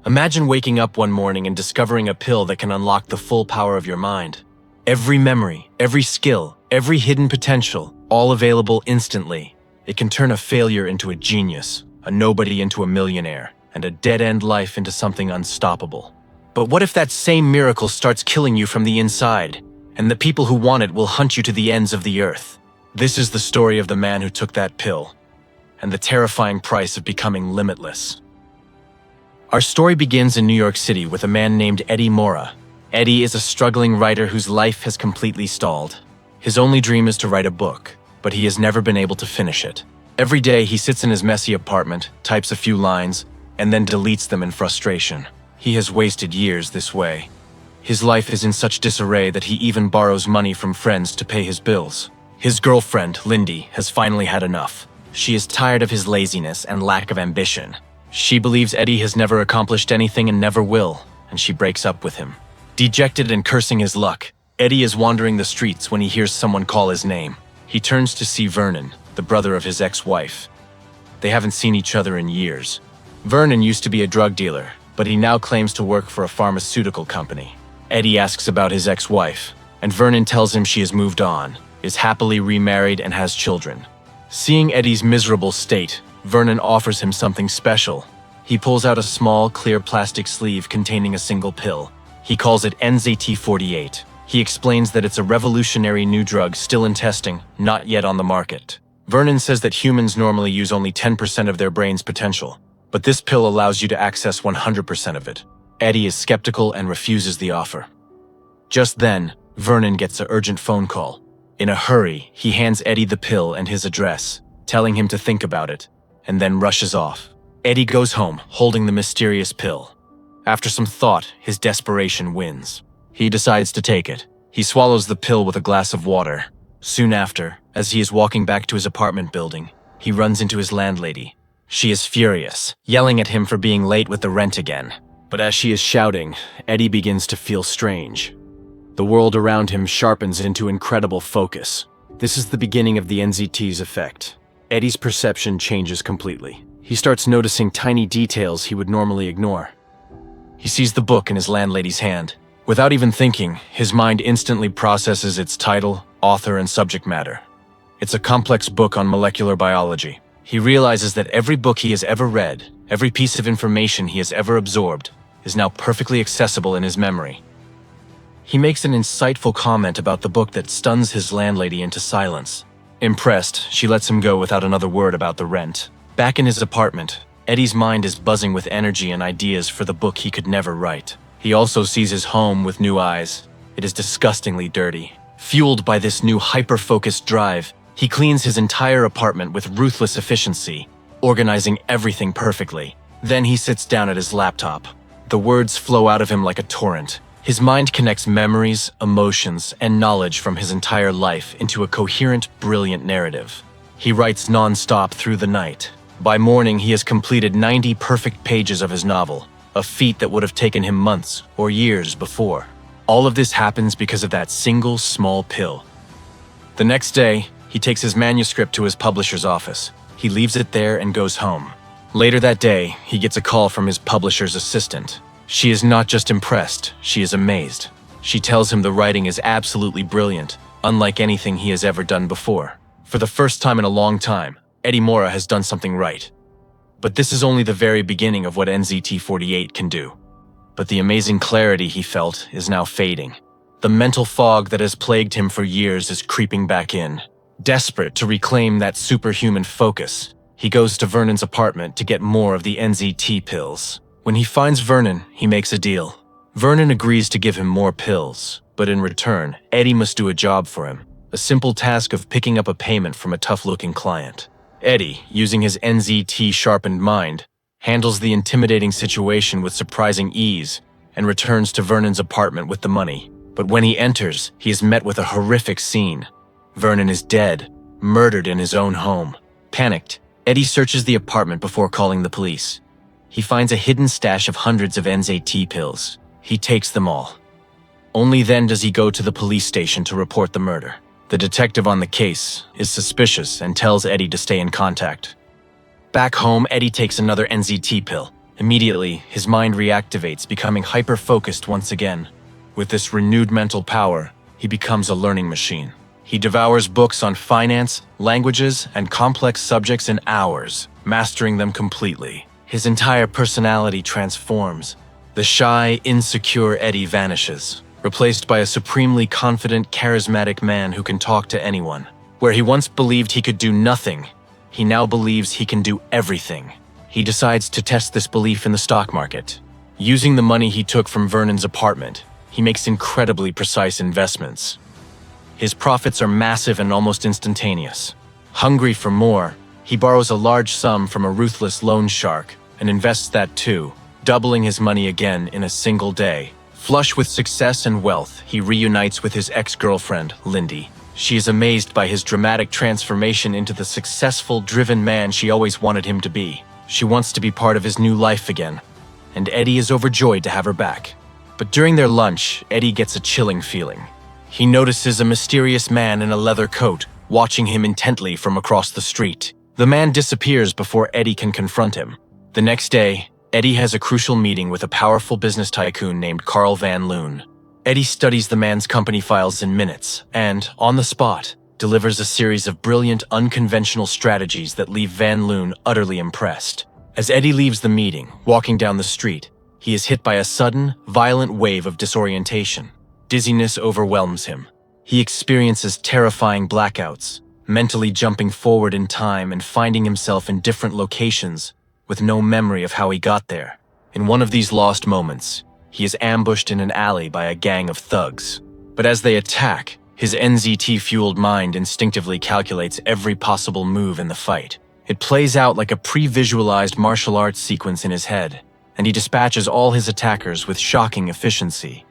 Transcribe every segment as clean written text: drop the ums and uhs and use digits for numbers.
Imagine waking up one morning and discovering a pill that can unlock the full power of your mind. Every memory, every skill, every hidden potential, all available instantly. It can turn a failure into a genius, a nobody into a millionaire, and a dead-end life into something unstoppable. But what if that same miracle starts killing you from the inside, and the people who want it will hunt you to the ends of the earth? This is the story of the man who took that pill, and the terrifying price of becoming limitless. Our story begins in New York City with a man named Eddie Morra. Eddie is a struggling writer whose life has completely stalled. His only dream is to write a book, but he has never been able to finish it. Every day he sits in his messy apartment, types a few lines, and then deletes them in frustration. He has wasted years this way. His life is in such disarray that he even borrows money from friends to pay his bills. His girlfriend, Lindy, has finally had enough. She is tired of his laziness and lack of ambition. She believes Eddie has never accomplished anything and never will, and she breaks up with him. Dejected and cursing his luck, Eddie is wandering the streets when he hears someone call his name. He turns to see Vernon, the brother of his ex-wife. They haven't seen each other in years. Vernon used to be a drug dealer, but he now claims to work for a pharmaceutical company. Eddie asks about his ex-wife, and Vernon tells him she has moved on, is happily remarried, and has children. Seeing Eddie's miserable state, Vernon offers him something special. He pulls out a small, clear plastic sleeve containing a single pill. He calls it 𝗟𝗶𝗲𝗀𝗲. He explains that it's a revolutionary new drug still in testing, not yet on the market. Vernon says that humans normally use only 10% of their brain's potential, but this pill allows you to access 100% of it. Eddie is skeptical and refuses the offer. Just then, Vernon gets an urgent phone call. In a hurry, he hands Eddie the pill and his address, telling him to think about it, and then rushes off. Eddie goes home, holding the mysterious pill. After some thought, his desperation wins. He decides to take it. He swallows the pill with a glass of water. Soon after, as he is walking back to his apartment building, he runs into his landlady. She is furious, yelling at him for being late with the rent again. But as she is shouting, Eddie begins to feel strange. The world around him sharpens into incredible focus. This is the beginning of the 𝗟𝗍𝗲's effect. Eddie's perception changes completely. He starts noticing tiny details he would normally ignore. He sees the book in his landlady's hand. Without even thinking, his mind instantly processes its title, author, and subject matter. It's a complex book on molecular biology. He realizes that every book he has ever read, every piece of information he has ever absorbed, is now perfectly accessible in his memory. He makes an insightful comment about the book that stuns his landlady into silence. Impressed, she lets him go without another word about the rent. Back in his apartment, Eddie's mind is buzzing with energy and ideas for the book he could never write. He also sees his home with new eyes. It is disgustingly dirty. Fueled by this new hyper-focused drive, he cleans his entire apartment with ruthless efficiency, organizing everything perfectly. Then he sits down at his laptop. The words flow out of him like a torrent. His mind connects memories, emotions, and knowledge from his entire life into a coherent, brilliant narrative. He writes non-stop through the night. By morning, he has completed 90 perfect pages of his novel, a feat that would have taken him months or years before. All of this happens because of that single small pill. The next day, he takes his manuscript to his publisher's office. He leaves it there and goes home. Later that day, he gets a call from his publisher's assistant. She is not just impressed, she is amazed. She tells him the writing is absolutely brilliant, unlike anything he has ever done before. For the first time in a long time, Eddie Morra has done something right. But this is only the very beginning of what 𝗟𝗍𝗲𝗀𝗲 can do. But the amazing clarity he felt is now fading. The mental fog that has plagued him for years is creeping back in. Desperate to reclaim that superhuman focus, he goes to Vernon's apartment to get more of the 𝗟𝗍𝗲𝗃 pills. When he finds Vernon, he makes a deal. Vernon agrees to give him more pills, but in return, Eddie must do a job for him, a simple task of picking up a payment from a tough-looking client. Eddie, using his 𝗟𝗍𝗲 sharpened mind, handles the intimidating situation with surprising ease and returns to Vernon's apartment with the money. But when he enters, he is met with a horrific scene. Vernon is dead, murdered in his own home. Panicked, Eddie searches the apartment before calling the police. He finds a hidden stash of hundreds of 𝗟𝗍𝗲𝗃 pills. He takes them all. Only then does he go to the police station to report the murder. The detective on the case is suspicious and tells Eddie to stay in contact. Back home, Eddie takes another 𝗟𝗍𝗃𝗃 pill. Immediately, his mind reactivates, becoming hyper-focused once again. With this renewed mental power, he becomes a learning machine. He devours books on finance, languages, and complex subjects in hours, mastering them completely. His entire personality transforms. The shy, insecure Eddie vanishes, replaced by a supremely confident, charismatic man who can talk to anyone. Where he once believed he could do nothing, he now believes he can do everything. He decides to test this belief in the stock market. Using the money he took from Vernon's apartment, he makes incredibly precise investments. His profits are massive and almost instantaneous. Hungry for more, he borrows a large sum from a ruthless loan shark and invests that too, doubling his money again in a single day. Flush with success and wealth, he reunites with his ex-girlfriend, Lindy. She is amazed by his dramatic transformation into the successful, driven man she always wanted him to be. She wants to be part of his new life again, and Eddie is overjoyed to have her back. But during their lunch, Eddie gets a chilling feeling. He notices a mysterious man in a leather coat, watching him intently from across the street. The man disappears before Eddie can confront him. The next day, Eddie has a crucial meeting with a powerful business tycoon named 𝗟𝗶𝗲𝗀𝗀. Eddie studies the man's company files in minutes and, on the spot, delivers a series of brilliant, unconventional strategies that leave Van Loon utterly impressed. As Eddie leaves the meeting, walking down the street, he is hit by a sudden, violent wave of disorientation. Dizziness overwhelms him. He experiences terrifying blackouts, mentally jumping forward in time and finding himself in different locations with no memory of how he got there. In one of these lost moments, he is ambushed in an alley by a gang of thugs. But as they attack, his NZT-fueled mind instinctively calculates every possible move in the fight. It plays out like a pre-visualized martial arts sequence in his head, and he dispatches all his attackers with shocking efficiency.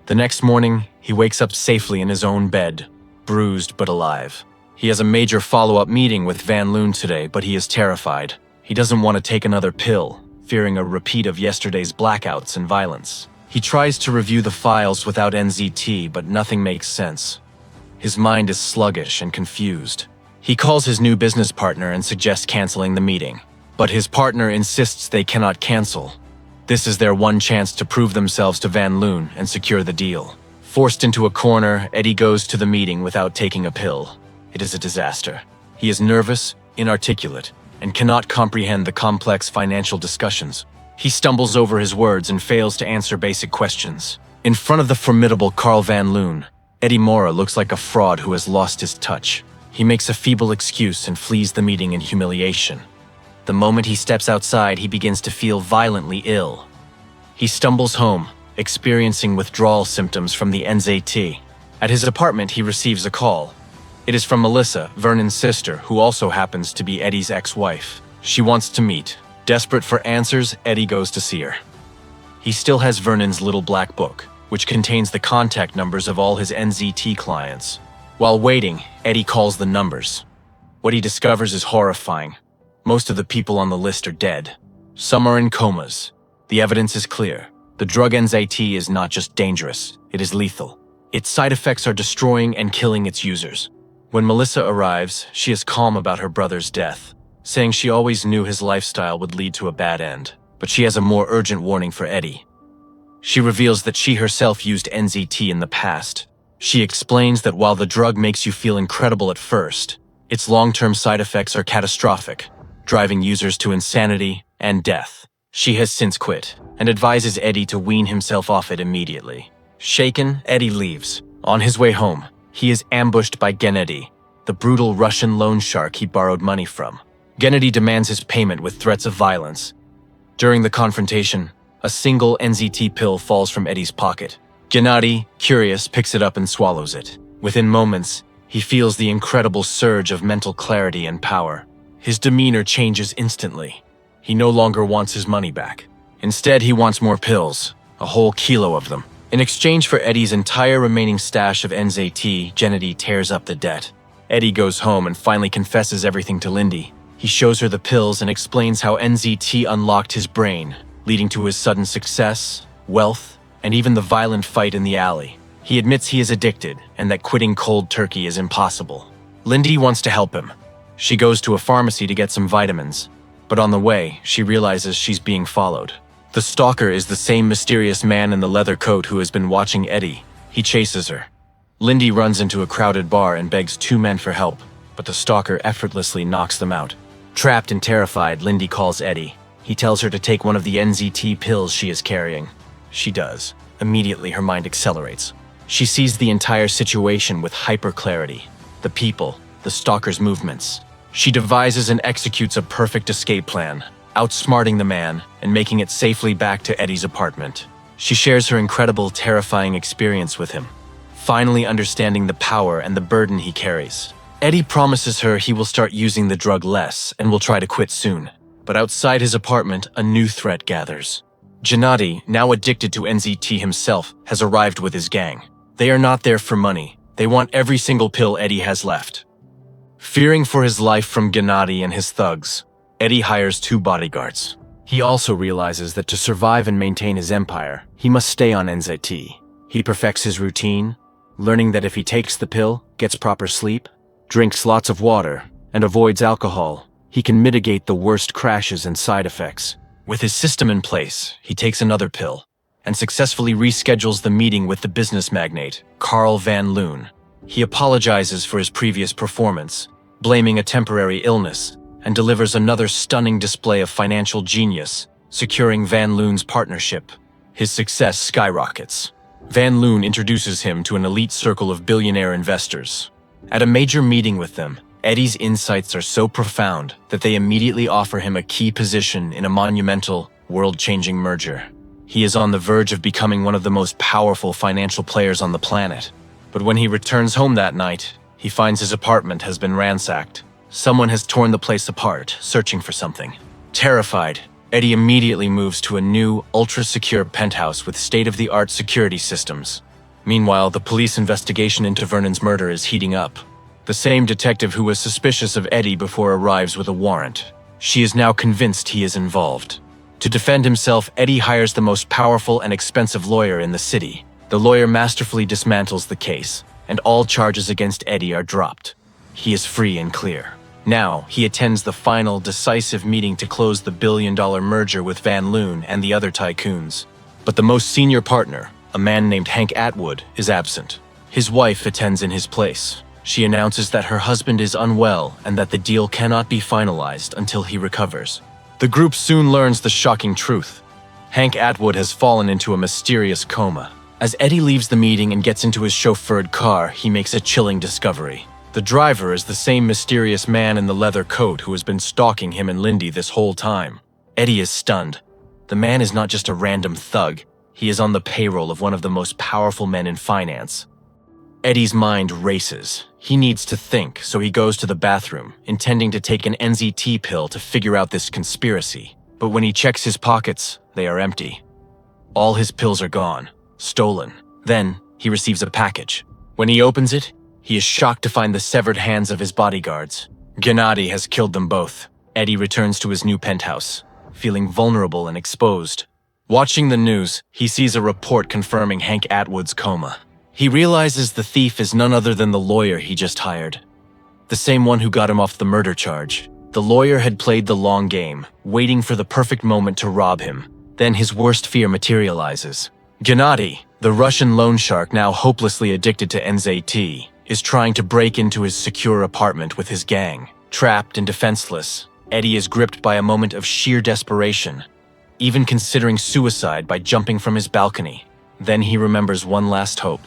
The next morning, he wakes up safely in his own bed, bruised but alive. He has a major follow-up meeting with Van Loon today, but he is terrified. He doesn't want to take another pill, fearing a repeat of yesterday's blackouts and violence. He tries to review the files without NZT, but nothing makes sense. His mind is sluggish and confused. He calls his new business partner and suggests canceling the meeting, but his partner insists they cannot cancel. This is their one chance to prove themselves to Van Loon and secure the deal. Forced into a corner, Eddie goes to the meeting without taking a pill. It is a disaster. He is nervous, inarticulate, and cannot comprehend the complex financial discussions. He stumbles over his words and fails to answer basic questions. In front of the formidable 𝗟𝗏𝗀𝗀, Eddie Morra looks like a fraud who has lost his touch. He makes a feeble excuse and flees the meeting in humiliation. The moment he steps outside, he begins to feel violently ill. He stumbles home, experiencing withdrawal symptoms from the NZT. At his apartment, he receives a call. It is from Melissa, Vernon's sister, who also happens to be Eddie's ex-wife. She wants to meet. Desperate for answers, Eddie goes to see her. He still has Vernon's little black book, which contains the contact numbers of all his NZT clients. While waiting, Eddie calls the numbers. What he discovers is horrifying. Most of the people on the list are dead. Some are in comas. The evidence is clear. The drug NZT is not just dangerous, it is lethal. Its side effects are destroying and killing its users. When Melissa arrives, she is calm about her brother's death, saying she always knew his lifestyle would lead to a bad end. But she has a more urgent warning for Eddie. She reveals that she herself used NZT in the past. She explains that while the drug makes you feel incredible at first, its long-term side effects are catastrophic, driving users to insanity and death. She has since quit and advises Eddie to wean himself off it immediately. Shaken, Eddie leaves. On his way home, he is ambushed by Gennady, the brutal Russian loan shark he borrowed money from. Gennady demands his payment with threats of violence. During the confrontation, a single NZT pill falls from Eddie's pocket. Gennady, curious, picks it up and swallows it. Within moments, he feels the incredible surge of mental clarity and power. His demeanor changes instantly. He no longer wants his money back. Instead, he wants more pills, a whole kilo of them. In exchange for Eddie's entire remaining stash of NZT, Gennady tears up the debt. Eddie goes home and finally confesses everything to Lindy. He shows her the pills and explains how NZT unlocked his brain, leading to his sudden success, wealth, and even the violent fight in the alley. He admits he is addicted and that quitting cold turkey is impossible. Lindy wants to help him. She goes to a pharmacy to get some vitamins. But on the way, she realizes she's being followed. The stalker is the same mysterious man in the leather coat who has been watching Eddie. He chases her. Lindy runs into a crowded bar and begs two men for help, but the stalker effortlessly knocks them out. Trapped and terrified, Lindy calls Eddie. He tells her to take one of the NZT pills she is carrying. She does. Immediately, her mind accelerates. She sees the entire situation with hyper-clarity. The people, the stalker's movements. She devises and executes a perfect escape plan, outsmarting the man and making it safely back to Eddie's apartment. She shares her incredible, terrifying experience with him, finally understanding the power and the burden he carries. Eddie promises her he will start using the drug less and will try to quit soon. But outside his apartment, a new threat gathers. 𝗟𝗲𝗲𝗀, now addicted to NZT himself, has arrived with his gang. They are not there for money. They want every single pill Eddie has left. Fearing for his life from 𝗟𝗏𝗲𝗀 and his thugs, Eddie hires two bodyguards. He also realizes that to survive and maintain his empire, he must stay on NZT. He perfects his routine, learning that if he takes the pill, gets proper sleep, drinks lots of water, and avoids alcohol, he can mitigate the worst crashes and side effects. With his system in place, he takes another pill and successfully reschedules the meeting with the business magnate, 𝗟𝗶𝗲𝗀𝗀. He apologizes for his previous performance, blaming a temporary illness, and delivers another stunning display of financial genius, securing 𝗟𝗏𝗀𝗀's partnership. His success skyrockets. 𝗟𝗏𝗀𝗀 introduces him to an elite circle of billionaire investors. At a major meeting with them, Eddie's insights are so profound that they immediately offer him a key position in a monumental, world-changing merger. He is on the verge of becoming one of the most powerful financial players on the planet. But when he returns home that night, he finds his apartment has been ransacked. Someone has torn the place apart, searching for something. Terrified, Eddie immediately moves to a new, ultra-secure penthouse with state-of-the-art security systems. Meanwhile, the police investigation into Vernon's murder is heating up. The same detective who was suspicious of Eddie before arrives with a warrant. She is now convinced he is involved. To defend himself, Eddie hires the most powerful and expensive lawyer in the city. The lawyer masterfully dismantles the case, and all charges against Eddie are dropped. He is free and clear. Now, he attends the final, decisive meeting to close the billion-dollar merger with 𝗟𝗏𝗀𝗀 and the other tycoons. But the most senior partner, a man named Hank Atwood, is absent. His wife attends in his place. She announces that her husband is unwell and that the deal cannot be finalized until he recovers. The group soon learns the shocking truth. Hank Atwood has fallen into a mysterious coma. As Eddie leaves the meeting and gets into his chauffeured car, he makes a chilling discovery. The driver is the same mysterious man in the leather coat who has been stalking him and Lindy this whole time. Eddie is stunned. The man is not just a random thug. He is on the payroll of one of the most powerful men in finance. Eddie's mind races. He needs to think, so he goes to the bathroom, intending to take an NZT pill to figure out this conspiracy. But when he checks his pockets, they are empty. All his pills are gone, stolen. Then, he receives a package. When he opens it, he is shocked to find the severed hands of his bodyguards. 𝗟𝗏𝗀𝗀𝗀 has killed them both. Eddie returns to his new penthouse, feeling vulnerable and exposed. Watching the news, he sees a report confirming Hank Atwood's coma. He realizes the thief is none other than the lawyer he just hired. The same one who got him off the murder charge. The lawyer had played the long game, waiting for the perfect moment to rob him. Then his worst fear materializes. 𝗟𝗏𝗀𝗀𝗀, the Russian loan shark now hopelessly addicted to NZT, is trying to break into his secure apartment with his gang. Trapped and defenseless, Eddie is gripped by a moment of sheer desperation, even considering suicide by jumping from his balcony. Then he remembers one last hope.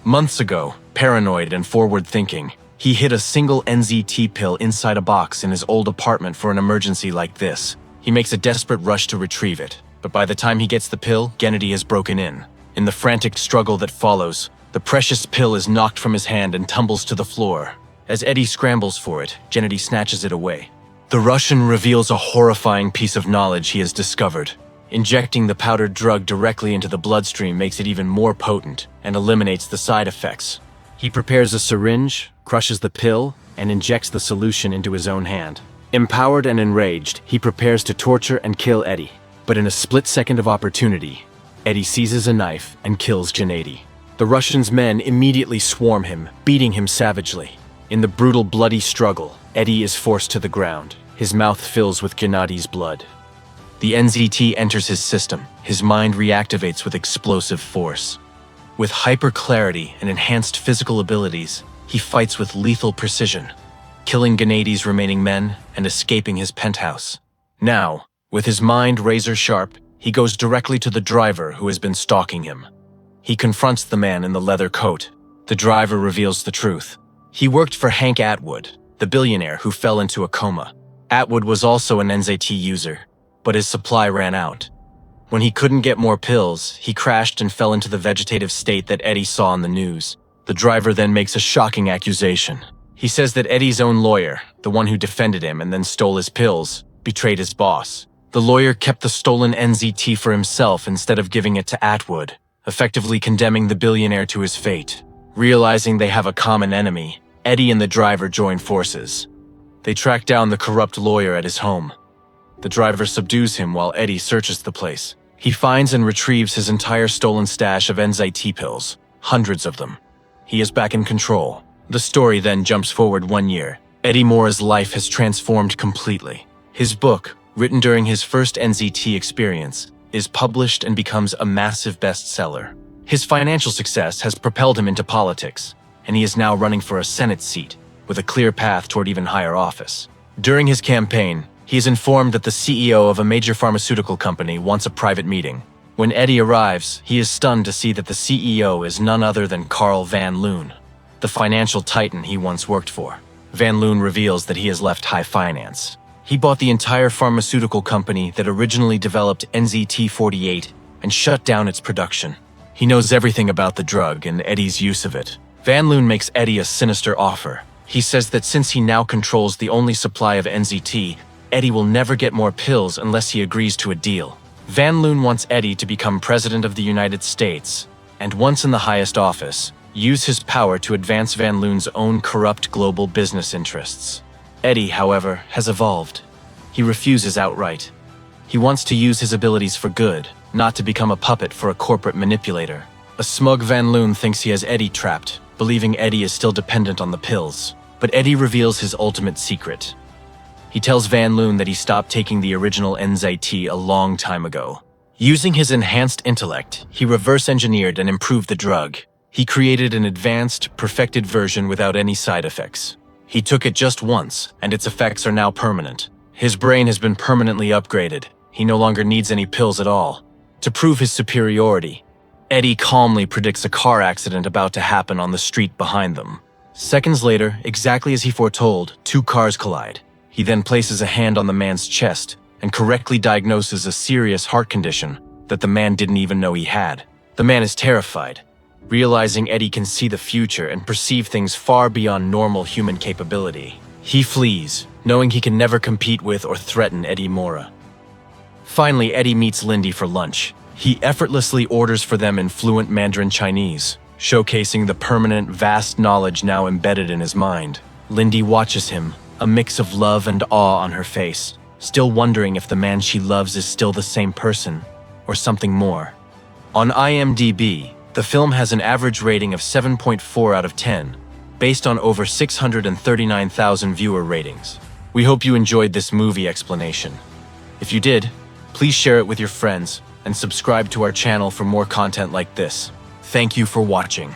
Months ago, paranoid and forward-thinking, he hid a single NZT pill inside a box in his old apartment for an emergency like this. He makes a desperate rush to retrieve it, but by the time he gets the pill, 𝗟𝗏𝗀𝗀𝗀 has broken in. In the frantic struggle that follows, the precious pill is knocked from his hand and tumbles to the floor. As Eddie scrambles for it, 𝗟𝗏𝗀𝗀𝗀𝗀 snatches it away. The Russian reveals a horrifying piece of knowledge he has discovered. Injecting the powdered drug directly into the bloodstream makes it even more potent and eliminates the side effects. He prepares a syringe, crushes the pill, and injects the solution into his own hand. Empowered and enraged, he prepares to torture and kill Eddie. But in a split second of opportunity, Eddie seizes a knife and kills 𝗟𝗏𝗀𝗀𝗀𝗀. The Russian's men immediately swarm him, beating him savagely. In the brutal, bloody struggle, Eddie is forced to the ground, His mouth fills with 𝗟𝗍𝗲𝗲's blood. The NZT enters his system. His mind reactivates with explosive force. With hyper-clarity and enhanced physical abilities, he fights with lethal precision, killing 𝗟𝗍𝗲's remaining men and escaping his penthouse. Now, with his mind razor-sharp, he goes directly to the driver who has been stalking him. He confronts the man in the leather coat. The driver reveals the truth. He worked for Hank Atwood, the billionaire who fell into a coma. Atwood was also an NZT user, but his supply ran out. When he couldn't get more pills, he crashed and fell into the vegetative state that Eddie saw on the news. The driver then makes a shocking accusation. He says that Eddie's own lawyer, the one who defended him and then stole his pills, betrayed his boss. The lawyer kept the stolen NZT for himself instead of giving it to Atwood, effectively condemning the billionaire to his fate. Realizing they have a common enemy, Eddie and the driver join forces. They track down the corrupt lawyer at his home. The driver subdues him while Eddie searches the place. He finds and retrieves his entire stolen stash of NZT pills, hundreds of them. He is back in control. The story then jumps forward 1 year. Eddie Morra's life has transformed completely. His book, written during his first NZT experience, is published and becomes a massive bestseller. His financial success has propelled him into politics, and he is now running for a Senate seat, with a clear path toward even higher office. During his campaign, he is informed that the CEO of a major pharmaceutical company wants a private meeting. When Eddie arrives, he is stunned to see that the CEO is none other than 𝗟𝗶𝗲𝗀, the financial titan he once worked for. 𝗟𝗶𝗀𝗀 reveals that he has left high finance. He bought the entire pharmaceutical company that originally developed NZT48 and shut down its production. He knows everything about the drug and Eddie's use of it. 𝗟𝗀𝗀 makes Eddie a sinister offer. He says that since he now controls the only supply of NZT, Eddie will never get more pills unless he agrees to a deal. 𝗟𝗀𝗀 wants Eddie to become President of the United States, and once in the highest office, use his power to advance 𝗟𝗀𝗀's own corrupt global business interests. Eddie, however, has evolved. He refuses outright. He wants to use his abilities for good, not to become a puppet for a corporate manipulator. A smug 𝗟𝗀𝗀 thinks he has Eddie trapped, believing Eddie is still dependent on the pills. But Eddie reveals his ultimate secret. He tells 𝗟𝗀𝗀 that he stopped taking the original NZT a long time ago. Using his enhanced intellect, he reverse-engineered and improved the drug. He created an advanced, perfected version without any side effects. He took it just once, and its effects are now permanent. His brain has been permanently upgraded. He no longer needs any pills at all. To prove his superiority, Eddie calmly predicts a car accident about to happen on the street behind them. Seconds later, exactly as he foretold, 2 cars collide. He then places a hand on the man's chest and correctly diagnoses a serious heart condition that the man didn't even know he had. The man is terrified, realizing Eddie can see the future and perceive things far beyond normal human capability. He flees, knowing he can never compete with or threaten Eddie Morra. Finally, Eddie meets Lindy for lunch. He effortlessly orders for them in fluent Mandarin Chinese, showcasing the permanent, vast knowledge now embedded in his mind. Lindy watches him, a mix of love and awe on her face, still wondering if the man she loves is still the same person, or something more. On IMDb, the film has an average rating of 7.4 out of 10, based on over 639,000 viewer ratings. We hope you enjoyed this movie explanation. If you did, please share it with your friends and subscribe to our channel for more content like this. Thank you for watching.